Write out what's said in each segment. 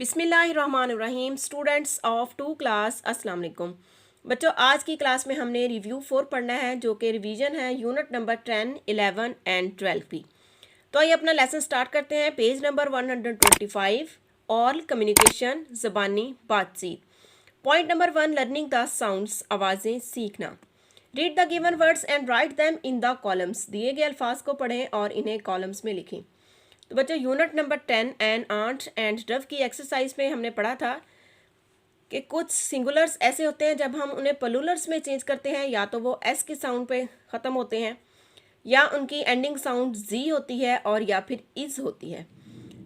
बिस्मिल्लाहिर्रहमानिर्रहीम। Students of 2 class अस्सलाम वालेकुम। बच्चों, आज की क्लास में हमने रिव्यू 4 पढ़ना है, जो कि रिवीजन है यूनिट नंबर 10, 11 एंड 12 की। तो आइए अपना लेसन स्टार्ट करते हैं। पेज नंबर 125, ऑल कम्युनिकेशन, ज़बानी बातचीत। Point number 1, learning the sounds, आवाज़ें सीखना। Read the given words and right them in the columns. दिए गए अल्फाज को पढ़ें और इन्हें कॉलम्स में लिखें। तो बच्चों, unit number 10 and ant and dove की एक्सरसाइज में हमने पढ़ा था कि कुछ सिंगुलर्स ऐसे होते हैं जब हम उन्हें प्लूरल्स में चेंज करते हैं, या तो वो एस के साउंड पे ख़त्म होते हैं, या उनकी एंडिंग साउंड जी होती है, और या फिर इज होती है।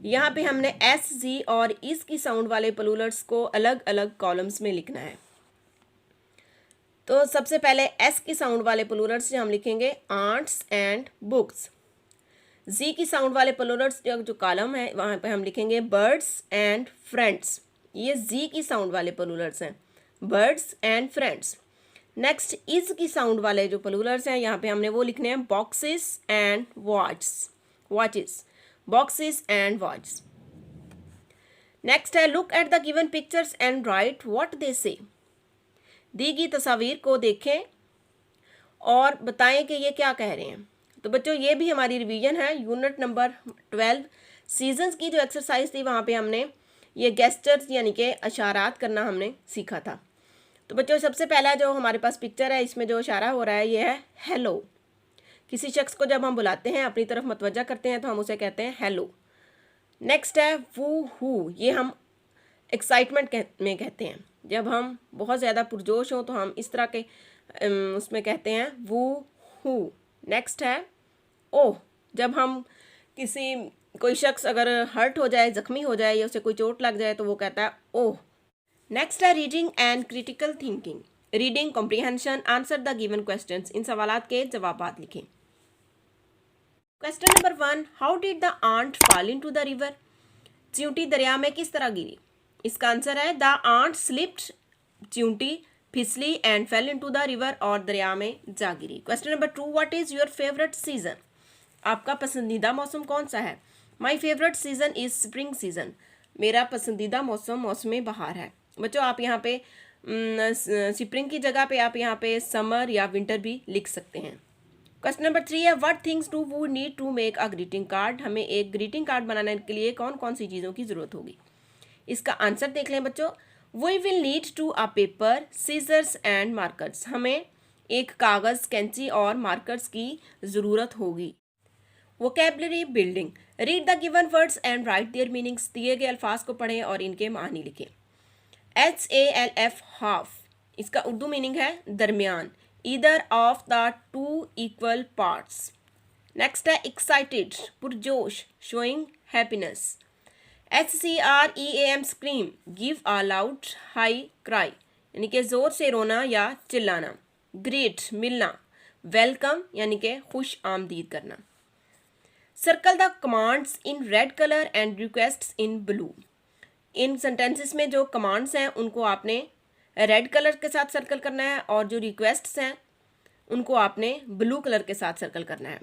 यहाँ पे हमने एस, जी और इज की साउंड वाले प्लूरल्स को अलग अलग कॉलम्स में लिखना है। तो सबसे पहले एस की साउंड वाले प्लूरल्स हम लिखेंगे आंट्स एंड बुक्स। जी की साउंड वाले प्लूरल्स जो कॉलम है वहाँ पे हम लिखेंगे बर्ड्स एंड फ्रेंड्स। ये जी की साउंड वाले प्लूरल्स हैं, birds and friends. Next is की साउंड वाले जो प्लूरल्स हैं यहाँ पे हमने वो लिखने हैं boxes and watches, boxes and watch. Next है look at the given pictures and write what they say. दी गई तस्वीर को देखें और बताएं कि ये क्या कह रहे हैं। तो बच्चों, ये भी हमारी रिवीजन है यूनिट नंबर 12 सीजन्स की जो एक्सरसाइज थी, वहाँ पे हमने ये गेस्चर्स यानी कि इशारात करना हमने सीखा था। तो बच्चों, सबसे पहला जो हमारे पास पिक्चर है, इसमें जो इशारा हो रहा है ये है हेलो। किसी शख्स को जब हम बुलाते हैं, अपनी तरफ मतवज्जा करते हैं, तो हम उसे कहते हैं हेलो। नेक्स्ट है वू हु। ये हम एक्साइटमेंट में कहते हैं, जब हम बहुत ज़्यादा पुरजोश हों तो हम इस तरह के उसमें कहते हैं वू हु। नेक्स्ट है ओह। जब हम कोई शख्स अगर हर्ट हो जाए, ज़ख्मी हो जाए, या उसे कोई चोट लग जाए, तो वो कहता है ओह। नेक्स्ट है reading and critical thinking. Reading, comprehension, answer the given questions. इन सवालात के जवाबात लिखें। Question number 1, how did the ant fall into the river. च्यूंटी दरिया में किस तरह गिरी। इसका आंसर है द आंट स्लिप्ड। च्यूंटी फिसली and fell into the river, और दरिया में जा गिरी। Question number 2, what is your favourite season. आपका पसंदीदा मौसम कौन सा है। My favourite season is spring season. मेरा पसंदीदा मौसम मौसम बहार है। बच्चों, आप यहाँ पे स्प्रिंग की जगह पे आप यहाँ पे समर या विंटर भी लिख सकते हैं। क्वेश्चन नंबर 3 है what things do we need to make a greeting card. हमें एक ग्रीटिंग कार्ड बनाने के लिए कौन कौन सी चीज़ों की ज़रूरत होगी। इसका आंसर देख लें बच्चों। We will need to a paper, scissors and markers. हमें एक कागज़, कैंची और मार्कर्स की ज़रूरत होगी। Vocabulary building. Read the given words and write their meanings. दिए गए अल्फाज को पढ़ें और इनके मानी लिखें। HALF हाफ, इसका उर्दू मीनिंग है दरमियान। Either of the two equal parts. Next है एक्साइटेड, पुरजोश, showing happiness. SCREAM scream, give a loud high cry, यानी कि ज़ोर से रोना या चिल्लाना। ग्रेट, मिलना। वेलकम, यानी कि खुश आमदीद करना। Circle the commands in red colour and requests in blue. In sentences में जो कमांड्स हैं उनको आपने रेड कलर के साथ सर्कल करना है, और जो रिक्वेस्ट्स हैं उनको आपने ब्लू कलर के साथ सर्कल करना है।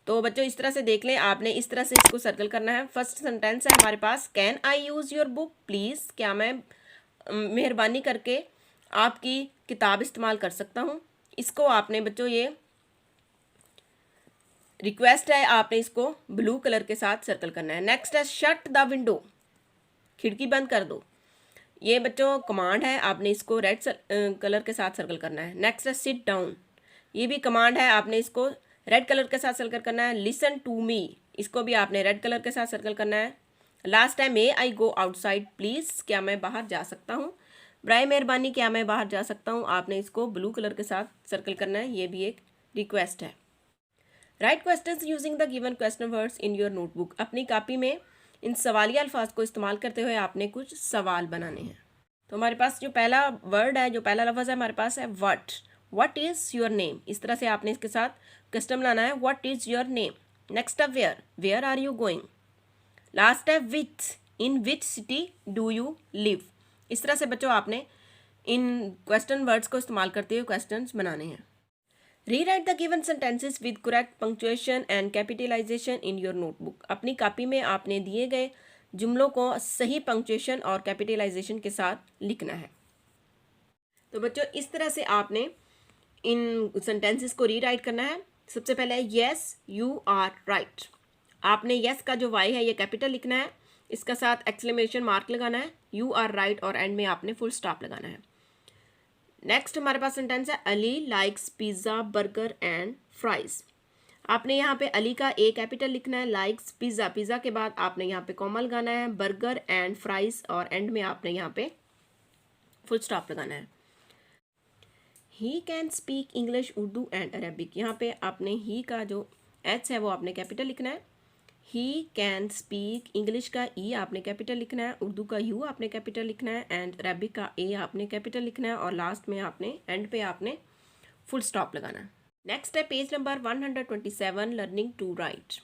तो बच्चों, इस तरह से देख लें, आपने इस तरह से इसको सर्कल करना है। फर्स्ट सेंटेंस है हमारे पास, can I use your book please. क्या मैं मेहरबानी करके आपकी किताब इस्तेमाल कर सकता हूँ। इसको आपने बच्चों, ये रिक्वेस्ट है, आपने इसको ब्लू कलर के साथ सर्कल करना है। नेक्स्ट है शट द विंडो, खिड़की बंद कर दो। ये बच्चों कमांड है, आपने इसको रेड कलर के साथ सर्कल करना है। नेक्स्ट है सिट डाउन, ये भी कमांड है, आपने इसको रेड कलर के साथ सर्कल करना है। लिसन टू मी, इसको भी आपने रेड कलर के साथ सर्कल करना है। लास्ट है मे आई गो आउटसाइड प्लीज़, क्या मैं बाहर जा सकता हूँ। बराए मेहरबानी, क्या मैं बाहर जा सकता हूँ। आपने इसको ब्लू कलर के साथ सर्कल करना है, ये भी एक रिक्वेस्ट है। Right questions using the given question words in your notebook. अपनी कॉपी में इन सवालिया अल्फाज को इस्तेमाल करते हुए आपने कुछ सवाल बनाने हैं। तो हमारे पास जो पहला वर्ड है, जो पहला लफ्ज़ है हमारे पास है व्हाट इज़ योर नेम। इस तरह से आपने इसके साथ कस्टम लाना है, what is your name. Next है where are you going. Last है which, in which city do you live. इस तरह से बच्चों आपने इन क्वेश्चन वर्ड्स को इस्तेमाल करते हुए क्वेश्चंस बनाने हैं। Rewrite the given sentences with correct punctuation and capitalisation in your notebook. अपनी कॉपी में आपने दिए गए जुमलों को सही पंक्चुएशन और कैपिटलाइजेशन के साथ लिखना है। तो बच्चों इस तरह से आपने इन सेंटेंसेस को रीराइट करना है। सबसे पहले यस यू आर राइट। आपने यस का जो वाई है ये कैपिटल लिखना है, इसका साथ एक्सक्लेमेशन मार्क लगाना है, यू आर राइट और एंड में आपने फुल स्टॉप लगाना है। नेक्स्ट हमारे पास सेंटेंस है Ali likes pizza burger and fries. आपने यहाँ पे अली का ए कैपिटल लिखना है, लाइक्स पिज़्ज़ा, पिज़्ज़ा के बाद आपने यहाँ पे कॉमा लगाना है, बर्गर एंड फ्राइज और एंड में आपने यहाँ पे फुल स्टॉप लगाना है। He can speak English Urdu and Arabic. यहाँ पे आपने ही का जो एच है वो आपने कैपिटल लिखना है। ही कैन स्पीक इंग्लिश का ई आपने कैपिटल लिखना है, उर्दू का यू आपने कैपिटल लिखना है एंड अरबिक का ए आपने कैपिटल लिखना है और लास्ट में आपने एंड पे आपने फुल स्टॉप लगाना है। नेक्स्ट है page number 127, learning to write.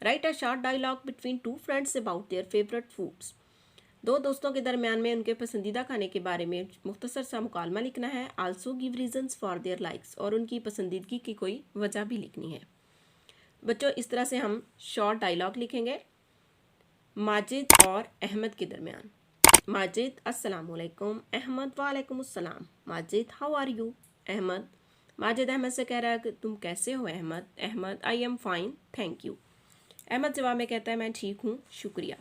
Write a short dialogue between two friends about their favourite foods. दो दोस्तों के दरमियान में उनके पसंदीदा खाने के बारे में मुख्तसर सा मुकालमा लिखना है। Also give reasons for their likes, और उनकी पसंदीदगी की कोई वजह भी लिखनी है। बच्चों इस तरह से हम शॉर्ट डायलॉग लिखेंगे माजिद और अहमद के दरमियान। माजिद अस्सलाम वालेकुम, अहमद वालेकुम अस्सलाम। Majid how are you, Ahmad. Majid Ahmad से कह रहा है कि तुम कैसे हो Ahmad. Ahmad I am fine thank you. Ahmad जवाब में कहता है मैं ठीक हूँ शुक्रिया।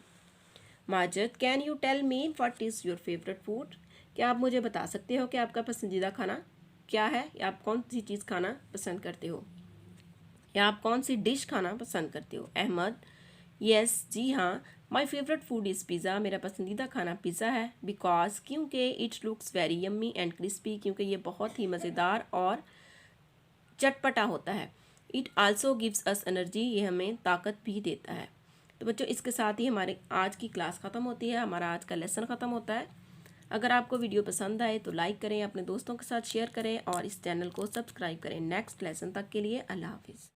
Majid can you tell me what is your favourite food. क्या आप मुझे बता सकते हो कि आपका पसंदीदा खाना क्या है, या आप कौन सी चीज़ खाना पसंद करते हो, या आप कौन सी डिश खाना पसंद करते हो। अहमद यस जी हाँ, my favourite food is pizza. मेरा पसंदीदा खाना पिज़्ज़ा है। बिकॉज क्योंकि it looks very yummy and crispy, क्योंकि ये बहुत ही मज़ेदार और चटपटा होता है। It also gives us energy, ये हमें ताकत भी देता है। तो बच्चों इसके साथ ही हमारे आज की क्लास ख़त्म होती है, हमारा आज का लेसन ख़त्म होता है। अगर आपको वीडियो पसंद आए तो लाइक करें, अपने दोस्तों के साथ शेयर करें और इस चैनल को सब्सक्राइब करें। नेक्स्ट लेसन तक के लिए अल्लाह हाफिज़।